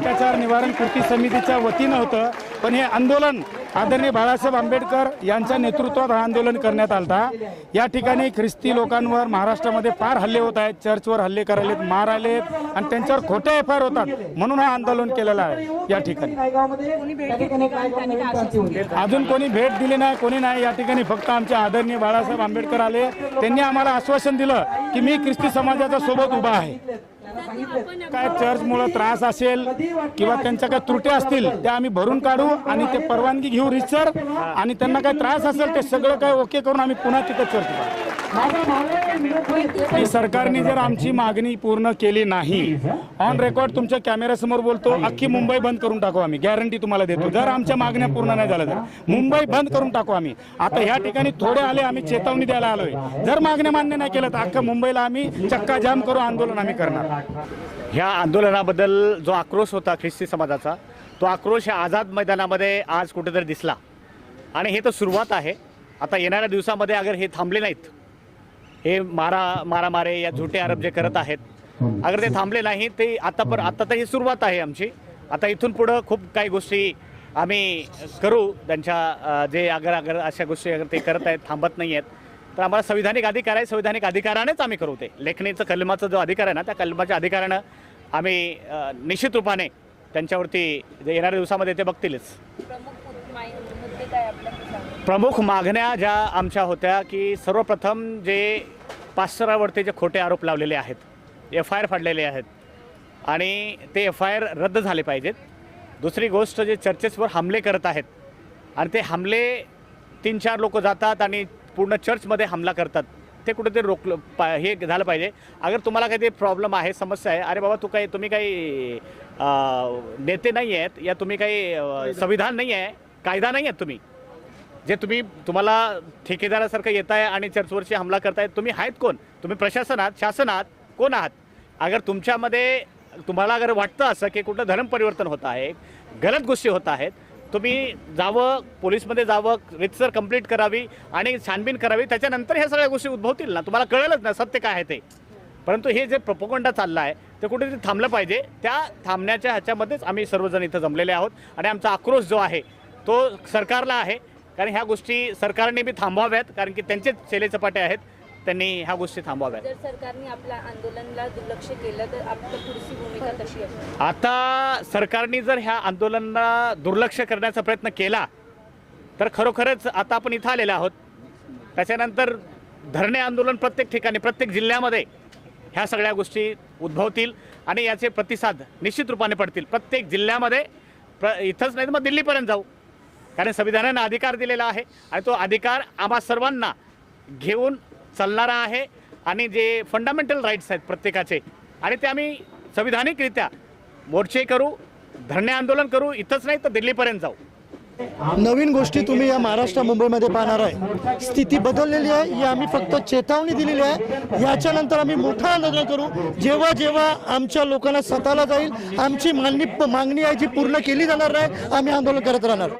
अत्याचार निवारण कृती समितीच्या वतीनं होतं, पण हे आंदोलन आदरणीय बाळासाहेब आंबेडकर यांच्या नेतृत्वात हा आंदोलन करण्यात आलता। या ठिकाणी ख्रिस्ती लोकांवर महाराष्ट्रामध्ये फार हल्ले होत आहेत, चर्चवर हल्ले करायलेत, मार आलेत आणि त्यांच्यावर खोटे एफ आय आर होतात, म्हणून हा आंदोलन केलेलं आहे। या ठिकाणी अजून कोणी भेट दिली नाही, कोणी नाही। या ठिकाणी फक्त आमचे आदरणीय बाळासाहेब आंबेडकर आले, त्यांनी आम्हाला आश्वासन दिलं की मी ख्रिस्ती समाजाच्या सोबत उभा आहे। काय चर्चमुळे त्रास असेल किंवा त्यांच्या काय त्रुटी असतील त्या आम्ही भरून काढू आणि ते परवानगी घेऊ रिसर, आणि त्यांना काय त्रास असेल ते सगळं काय ओके करून आम्ही पुन्हा तिथे चर्च करू। सरकारने जर आमची मागणी पूर्ण केली नाही, ऑन रेकॉर्ड तुमच्या कॅमेऱ्यासमोर बोलतो, अख्खी मुंबई बंद करून टाकू आम्ही, गॅरंटी तुम्हाला देतो। जर आमच्या मागण्या पूर्ण नाही झाल्या तर मुंबई बंद करून टाकू आम्ही। आता ह्या ठिकाणी थोडे आले, आम्ही चेतावणी द्यायला आलोय, जर मागण्या मान्य नाही केलं तर अख्खा मुंबईला आम्ही चक्का जाम करू, आंदोलन आम्ही करणार। ह्या आंदोलनाबद्दल जो आक्रोश होता ख्रिस्ती समाजाचा, तो आक्रोश आझाद मैदानामध्ये आज कुठेतरी दिसला आणि हे तर सुरुवात आहे। आता येणाऱ्या दिवसामध्ये अगर हे थांबले नाहीत, हे मारामारे या झुटे आरोप जे करत आहेत, अगर ते थांबले नाही ते आता तर ही सुरुवात आहे आमची। आता इथून पुढं खूप काही गोष्टी आम्ही करू त्यांच्या जे अगर अशा गोष्टी अगर ते करत आहेत, थांबत नाही आहेत, तर आम्हाला संविधानिक अधिकार आहे, संविधानिक अधिकारानेच आम्ही करू ते। लेखणीचं कलमाचा जो अधिकार आहे ना, त्या कलमाच्या अधिकारानं आम्ही निश्चित रूपाने त्यांच्यावरती येणाऱ्या दिवसामध्ये ते बघतीलच। प्रमुख मागण्या ज्या आमच्या होत्या की सर्वप्रथम जे पास्टरावरती जे खोटे आरोप लावलेले आहेत, एफ आय आर फाडलेले आहेत आणि ते एफ आय आर रद्द झाले पाहिजेत। दुसरी गोष्ट, जे चर्चेसवर हमले करत आहेत आणि ते हमले 3-4 लोक जातात आणि पूर्ण चर्चमध्ये हमला करतात, ते कुठेतरी हे झालं पाहिजे। अगर तुम्हाला काही प्रॉब्लेम आहे, समस्या आहे, अरे बाबा तुम्ही काही नेते नाही आहेत या तुम्ही काही संविधान नाही आहे, कायदा नाही आहेत, तुम्हाला ठेकेदारासारखं येत आहे आणि चर्चवरची हमला करतायत, तुम्ही आहेत कोण? तुम्ही प्रशासनात, शासनात कोण आहात? अगर तुमच्यामध्ये तुम्हाला अगर वाटतं असं की कुठं धर्म परिवर्तन होत आहे, गलत गोष्टी होत आहेत, तुम्ही जावं, पोलीसमध्ये जावं, रितसर कंप्लीट करावी आणि छानबीन करावी, त्याच्यानंतर ह्या सगळ्या गोष्टी उद्भवतील ना, तुम्हाला कळलंच ना सत्य काय आहे ते। परंतु हे जे प्रोपोगंडा चालला आहे ते कुठेतरी थांबलं पाहिजे। त्या थांबण्याच्या ह्याच्यामध्येच आम्ही सर्वजण इथं जमलेले आहोत आणि आमचा आक्रोश जो आहे तो सरकारला आहे, कारण ह्या गोष्टी सरकारने बी थांबवाव्यात, कारण की त्यांचे चेले चपाटे आहेत, त्यांनी ह्या गोष्टी थांबवाव्यात। जर सरकारने आपल्या आंदोलनाला दुर्लक्ष केलं तर आपली पुढची भूमिका कशी असेल? आता सरकारने जर ह्या आंदोलनाला दुर्लक्ष करण्याचा प्रयत्न केला तर खरोखरच आता आपण इथं आलेलो आहोत, त्याच्यानंतर धरणे आंदोलन प्रत्येक ठिकाणी, प्रत्येक जिल्ह्यामध्ये ह्या सगळ्या गोष्टी उद्भवतील आणि याचे प्रतिसाद निश्चित रूपाने पडतील। प्रत्येक जिल्ह्यामध्ये इथंच नाही तर मग दिल्लीपर्यंत जाऊ, कारण संविधानाने अधिकार दिलेला आहे आणि तो अधिकार आम्हा सर्वांना घेऊन चालणारा आहे आणि जे फंडामेंटल राईट्स आहेत प्रत्येकाचे, आणि ते आम्ही संविधानिकरित्या मोर्चे करू, धरणे आंदोलन करू, इथंच नाही तर दिल्लीपर्यंत जाऊ। नवीन गोष्टी तुम्ही या महाराष्ट्र मुंबईमध्ये पाहणार आहे। स्थिती बदललेली आहे, ही आम्ही फक्त चेतावणी दिलेली आहे। याच्यानंतर आम्ही मोठा आंदोलन करू, जेव्हा जेव्हा आमच्या लोकांना स्वतःला जाईल, आमची मागणी आहे जी पूर्ण केली जाणार नाही, आम्ही आंदोलन करत राहणार।